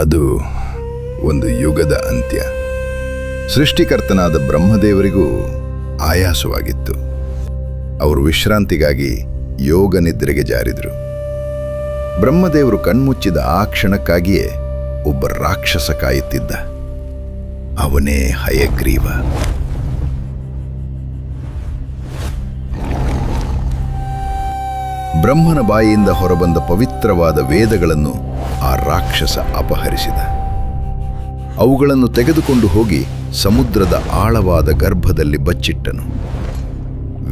ಅದು ಒಂದು ಯುಗದ ಅಂತ್ಯ. ಸೃಷ್ಟಿಕರ್ತನಾದ ಬ್ರಹ್ಮದೇವರಿಗೂ ಆಯಾಸವಾಗಿತ್ತು. ಅವರು ವಿಶ್ರಾಂತಿಗಾಗಿ ಯೋಗ ನಿದ್ರೆಗೆ ಜಾರಿದರು. ಬ್ರಹ್ಮದೇವರು ಕಣ್ಮುಚ್ಚಿದ ಆ ಕ್ಷಣಕ್ಕಾಗಿಯೇ ಒಬ್ಬ ರಾಕ್ಷಸ ಕಾಯುತ್ತಿದ್ದ. ಅವನೇ ಹಯಗ್ರೀವ. ಬ್ರಹ್ಮನ ಬಾಯಿಯಿಂದ ಹೊರಬಂದ ಪವಿತ್ರವಾದ ವೇದಗಳನ್ನು ಆ ರಾಕ್ಷಸ ಅಪಹರಿಸಿದ. ಅವುಗಳನ್ನು ತೆಗೆದುಕೊಂಡು ಹೋಗಿ ಸಮುದ್ರದ ಆಳವಾದ ಗರ್ಭದಲ್ಲಿ ಬಚ್ಚಿಟ್ಟನು.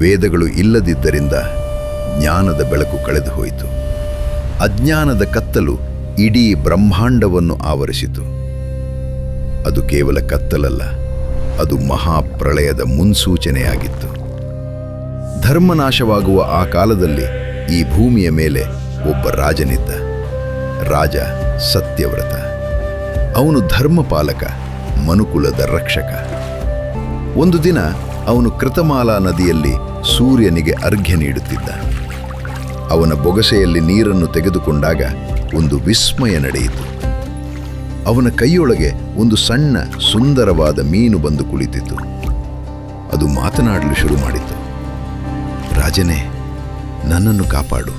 ವೇದಗಳು ಇಲ್ಲದಿದ್ದರಿಂದ ಜ್ಞಾನದ ಬೆಳಕು ಕಳೆದು ಹೋಯಿತು. ಅಜ್ಞಾನದ ಕತ್ತಲು ಇಡೀ ಬ್ರಹ್ಮಾಂಡವನ್ನು ಆವರಿಸಿತು. ಅದು ಕೇವಲ ಕತ್ತಲಲ್ಲ, ಅದು ಮಹಾಪ್ರಳಯದ ಮುನ್ಸೂಚನೆಯಾಗಿತ್ತು. ಧರ್ಮನಾಶವಾಗುವ ಆ ಕಾಲದಲ್ಲಿ ಈ ಭೂಮಿಯ ಮೇಲೆ ಒಬ್ಬ ರಾಜನಿದ್ದ. ರಾಜ ಸತ್ಯವ್ರತ. ಅವನು ಧರ್ಮಪಾಲಕ, ಮನುಕುಲದ ರಕ್ಷಕ. ಒಂದು ದಿನ ಅವನು ಕೃತಮಾಲಾ ನದಿಯಲ್ಲಿ ಸೂರ್ಯನಿಗೆ ಅರ್ಘ್ಯ ನೀಡುತ್ತಿದ್ದ. ಅವನ ಬೊಗಸೆಯಲ್ಲಿ ನೀರನ್ನು ತೆಗೆದುಕೊಂಡಾಗ ಒಂದು ವಿಸ್ಮಯ ನಡೆಯಿತು. ಅವನ ಕೈಯೊಳಗೆ ಒಂದು ಸಣ್ಣ ಸುಂದರವಾದ ಮೀನು ಬಂದು ಕುಳಿತಿತು. ಅದು ಮಾತನಾಡಲು ಶುರು ಮಾಡಿತು. ರಾಜನೇ, ನನ್ನನ್ನು ಕಾಪಾಡು.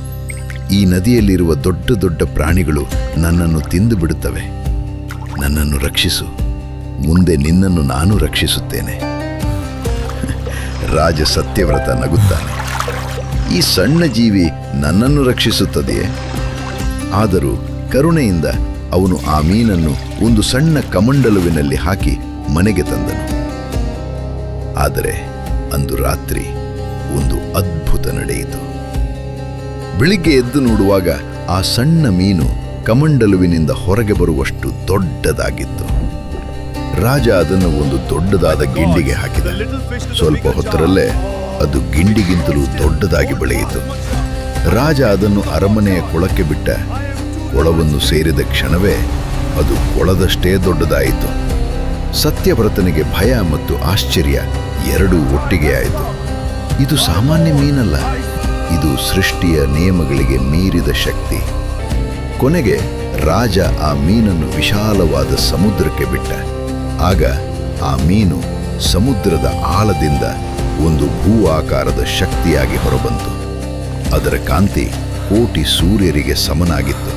ಈ ನದಿಯಲ್ಲಿರುವ ದೊಡ್ಡ ದೊಡ್ಡ ಪ್ರಾಣಿಗಳು ನನ್ನನ್ನು ತಿಂದು ಬಿಡುತ್ತವೆ. ನನ್ನನ್ನು ರಕ್ಷಿಸು. ಮುಂದೆ ನಿನ್ನನ್ನು ನಾನು ರಕ್ಷಿಸುತ್ತೇನೆ. ರಾಜ ಸತ್ಯವ್ರತ ನಗುತ್ತಾನೆ. ಈ ಸಣ್ಣ ಜೀವಿ ನನ್ನನ್ನು ರಕ್ಷಿಸುತ್ತದೆಯೇ? ಆದರೂ ಕರುಣೆಯಿಂದ ಅವನು ಆ ಮೀನನ್ನು ಒಂದು ಸಣ್ಣ ಕಮಂಡಲುವಿನಲ್ಲಿ ಹಾಕಿ ಮನೆಗೆ ತಂದನು. ಆದರೆ ಅಂದು ರಾತ್ರಿ ಒಂದು ಅದ್ಭುತ ನಡೆಯಿತು. ಬೆಳಿಗ್ಗೆ ಎದ್ದು ನೋಡುವಾಗ ಆ ಸಣ್ಣ ಮೀನು ಕಮಂಡಲುವಿನಿಂದ ಹೊರಗೆ ಬರುವಷ್ಟು ದೊಡ್ಡದಾಗಿತ್ತು. ರಾಜ ಅದನ್ನು ಒಂದು ದೊಡ್ಡದಾದ ಗಿಂಡಿಗೆ ಹಾಕಿದ. ಸ್ವಲ್ಪ ಹೊತ್ತರಲ್ಲೇ ಅದು ಗಿಂಡಿಗಿಂತಲೂ ದೊಡ್ಡದಾಗಿ ಬೆಳೆಯಿತು. ರಾಜ ಅದನ್ನು ಅರಮನೆಯ ಕೊಳಕ್ಕೆ ಬಿಟ್ಟ. ಕೊಳವನ್ನು ಸೇರಿದ ಕ್ಷಣವೇ ಅದು ಕೊಳದಷ್ಟೇ ದೊಡ್ಡದಾಯಿತು. ಸತ್ಯವ್ರತನಿಗೆ ಭಯ ಮತ್ತು ಆಶ್ಚರ್ಯ ಎರಡೂ ಒಟ್ಟಿಗೆ ಆಯಿತು. ಇದು ಸಾಮಾನ್ಯ ಮೀನಲ್ಲ, ಇದು ಸೃಷ್ಟಿಯ ನಿಯಮಗಳಿಗೆ ಮೀರಿದ ಶಕ್ತಿ. ಕೊನೆಗೆ ರಾಜ ಆ ಮೀನನ್ನು ವಿಶಾಲವಾದ ಸಮುದ್ರಕ್ಕೆ ಬಿಟ್ಟ. ಆಗ ಆ ಮೀನು ಸಮುದ್ರದ ಆಳದಿಂದ ಒಂದು ಭೂ ಆಕಾರದ ಶಕ್ತಿಯಾಗಿ ಹೊರಬಂತು. ಅದರ ಕಾಂತಿ ಕೋಟಿ ಸೂರ್ಯರಿಗೆ ಸಮನಾಗಿತ್ತು.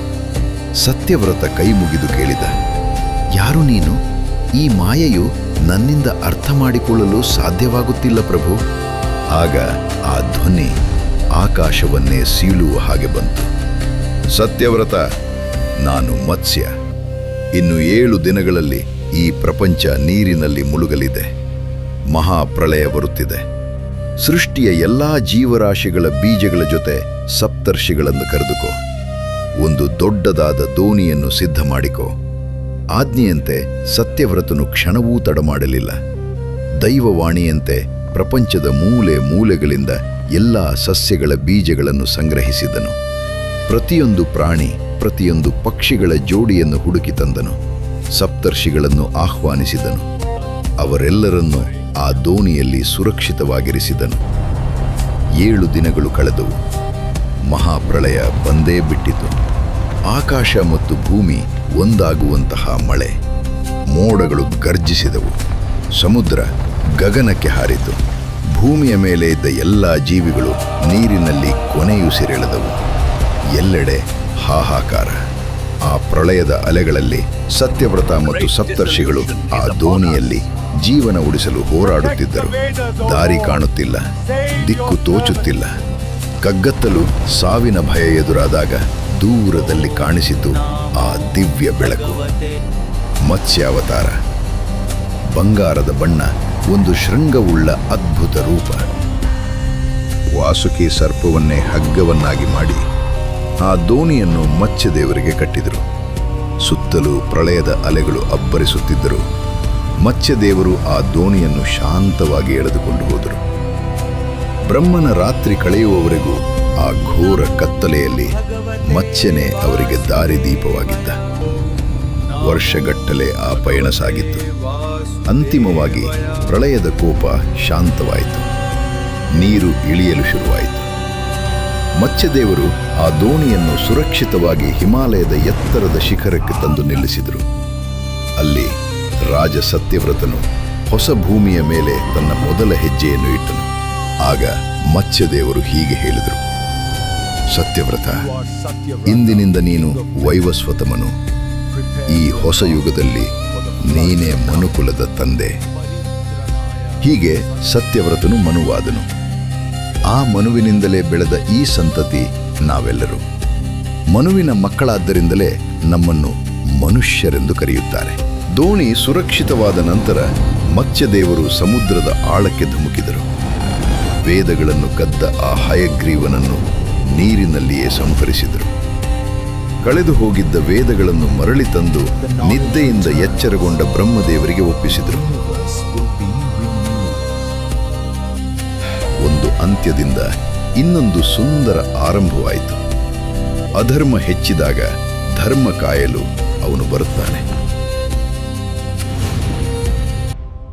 ಸತ್ಯವ್ರತ ಕೈ ಮುಗಿದು ಕೇಳಿದ, ಯಾರು ನೀನು? ಈ ಮಾಯೆಯು ನನ್ನಿಂದ ಅರ್ಥ ಮಾಡಿಕೊಳ್ಳಲು ಸಾಧ್ಯವಾಗುತ್ತಿಲ್ಲ ಪ್ರಭು. ಆಗ ಆ ಧ್ವನಿ ಆಕಾಶವನ್ನೇ ಸೀಳುವ ಹಾಗೆ ಬಂತು. ಸತ್ಯವ್ರತ, ನಾನು ಮತ್ಸ್ಯ. ಇನ್ನು 7 ದಿನಗಳಲ್ಲಿ ಈ ಪ್ರಪಂಚ ನೀರಿನಲ್ಲಿ ಮುಳುಗಲಿದೆ. ಮಹಾಪ್ರಳಯ ಬರುತ್ತಿದೆ. ಸೃಷ್ಟಿಯ ಎಲ್ಲಾ ಜೀವರಾಶಿಗಳ ಬೀಜಗಳ ಜೊತೆ ಸಪ್ತರ್ಷಿಗಳನ್ನು ಕರೆದುಕೋ. ಒಂದು ದೊಡ್ಡದಾದ ದೋಣಿಯನ್ನು ಸಿದ್ಧ ಮಾಡಿಕೋ. ಆಜ್ಞೆಯಂತೆ ಸತ್ಯವ್ರತನು ಕ್ಷಣವೂ ತಡಮಾಡಲಿಲ್ಲ. ದೈವವಾಣಿಯಂತೆ ಪ್ರಪಂಚದ ಮೂಲೆ ಮೂಲೆಗಳಿಂದ ಎಲ್ಲ ಸಸ್ಯಗಳ ಬೀಜಗಳನ್ನು ಸಂಗ್ರಹಿಸಿದನು. ಪ್ರತಿಯೊಂದು ಪ್ರಾಣಿ, ಪ್ರತಿಯೊಂದು ಪಕ್ಷಿಗಳ ಜೋಡಿಯನ್ನು ಹುಡುಕಿ ತಂದನು. ಸಪ್ತರ್ಷಿಗಳನ್ನು ಆಹ್ವಾನಿಸಿದನು. ಅವರೆಲ್ಲರನ್ನೂ ಆ ದೋಣಿಯಲ್ಲಿ ಸುರಕ್ಷಿತವಾಗಿರಿಸಿದನು. 7 ದಿನಗಳು ಕಳೆದವು. ಮಹಾಪ್ರಳಯ ಬಂದೇ ಬಿಟ್ಟಿತು. ಆಕಾಶ ಮತ್ತು ಭೂಮಿ ಒಂದಾಗುವಂತಹ ಮಳೆ. ಮೋಡಗಳು ಗರ್ಜಿಸಿದವು. ಸಮುದ್ರ ಗಗನಕ್ಕೆ ಹಾರಿತು. ಭೂಮಿಯ ಮೇಲೆ ಇದ್ದ ಎಲ್ಲ ಜೀವಿಗಳು ನೀರಿನಲ್ಲಿ ಕೊನೆಯುಸಿರೆಳೆದವು. ಎಲ್ಲೆಡೆ ಹಾಹಾಕಾರ. ಆ ಪ್ರಳಯದ ಅಲೆಗಳಲ್ಲಿ ಸತ್ಯವ್ರತ ಮತ್ತು ಸಪ್ತರ್ಷಿಗಳು ಆ ದೋಣಿಯಲ್ಲಿ ಜೀವನ ಉಳಿಸಲು ಹೋರಾಡುತ್ತಿದ್ದರು. ದಾರಿ ಕಾಣುತ್ತಿಲ್ಲ, ದಿಕ್ಕು ತೋಚುತ್ತಿಲ್ಲ. ಕಗ್ಗತ್ತಲು ಸಾವಿನ ಭಯ ಎದುರಾದಾಗ ದೂರದಲ್ಲಿ ಕಾಣಿಸಿತು ಆ ದಿವ್ಯ ಬೆಳಕು. ಮತ್ಸ್ಯಾವತಾರ. ಬಂಗಾರದ ಬಣ್ಣ, ಒಂದು ಶೃಂಗವುಳ್ಳ ಅದ್ಭುತ ರೂಪ. ವಾಸುಕಿ ಸರ್ಪವನ್ನೇ ಹಗ್ಗವನ್ನಾಗಿ ಮಾಡಿ ಆ ದೋಣಿಯನ್ನು ಮತ್ಸ್ಯದೇವರಿಗೆ ಕಟ್ಟಿದರು. ಸುತ್ತಲೂ ಪ್ರಳಯದ ಅಲೆಗಳು ಅಬ್ಬರಿಸುತ್ತಿದ್ದರು. ಮತ್ಸ್ಯದೇವರು ಆ ದೋಣಿಯನ್ನು ಶಾಂತವಾಗಿ ಎಳೆದುಕೊಂಡು ಹೋದರು. ಬ್ರಹ್ಮನ ರಾತ್ರಿ ಕಳೆಯುವವರೆಗೂ ಆ ಘೋರ ಕತ್ತಲೆಯಲ್ಲಿ ಮತ್ಸ್ಯನೇ ಅವರಿಗೆ ದಾರಿದೀಪವಾಗಿದ್ದ. ವರ್ಷಗಟ್ಟಲೆ ಆ ಪಯಣ ಸಾಗಿತ್ತು. ಅಂತಿಮವಾಗಿ ಪ್ರಳಯದ ಕೋಪ ಶಾಂತವಾಯಿತು. ನೀರು ಇಳಿಯಲು ಶುರುವಾಯಿತು. ಮತ್ಸ್ಯದೇವರು ಆ ದೋಣಿಯನ್ನು ಸುರಕ್ಷಿತವಾಗಿ ಹಿಮಾಲಯದ ಎತ್ತರದ ಶಿಖರಕ್ಕೆ ತಂದು ನಿಲ್ಲಿಸಿದರು. ಅಲ್ಲಿ ರಾಜ ಸತ್ಯವ್ರತನು ಹೊಸ ಭೂಮಿಯ ಮೇಲೆ ತನ್ನ ಮೊದಲ ಹೆಜ್ಜೆಯನ್ನು ಇಟ್ಟನು. ಆಗ ಮತ್ಸ್ಯದೇವರು ಹೀಗೆ ಹೇಳಿದರು: ಸತ್ಯವ್ರತ, ಇಂದಿನಿಂದ ನೀನು ವೈವಸ್ವತಮನು. ಈ ಹೊಸ ಯುಗದಲ್ಲಿ ನೀನೇ ಮನುಕುಲದ ತಂದೆ. ಹೀಗೆ ಸತ್ಯವ್ರತನು ಮನುವಾದನು. ಆ ಮನುವಿನಿಂದಲೇ ಬೆಳೆದ ಈ ಸಂತತಿ ನಾವೆಲ್ಲರೂ. ಮನುವಿನ ಮಕ್ಕಳಾದ್ದರಿಂದಲೇ ನಮ್ಮನ್ನು ಮನುಷ್ಯರೆಂದು ಕರೆಯುತ್ತಾರೆ. ದೋಣಿ ಸುರಕ್ಷಿತವಾದ ನಂತರ ಮತ್ಸ್ಯದೇವರು ಸಮುದ್ರದ ಆಳಕ್ಕೆ ಧುಮುಕಿದರು. ವೇದಗಳನ್ನು ಕದ್ದ ಆ ಹಯಗ್ರೀವನನ್ನು ನೀರಿನಲ್ಲಿಯೇ ಸಂಹರಿಸಿದರು. ಕಳೆದು ಹೋಗಿದ್ದ ವೇದಗಳನ್ನು ಮರಳಿ ತಂದು ನಿದ್ದೆಯಿಂದ ಎಚ್ಚರಗೊಂಡ ಬ್ರಹ್ಮದೇವರಿಗೆ ಒಪ್ಪಿಸಿದರು. ಒಂದು ಅಂತ್ಯದಿಂದ ಇನ್ನೊಂದು ಸುಂದರ ಆರಂಭವಾಯಿತು. ಅಧರ್ಮ ಹೆಚ್ಚಿದಾಗ ಧರ್ಮ ಕಾಯಲು ಅವನು ಬರುತ್ತಾನೆ.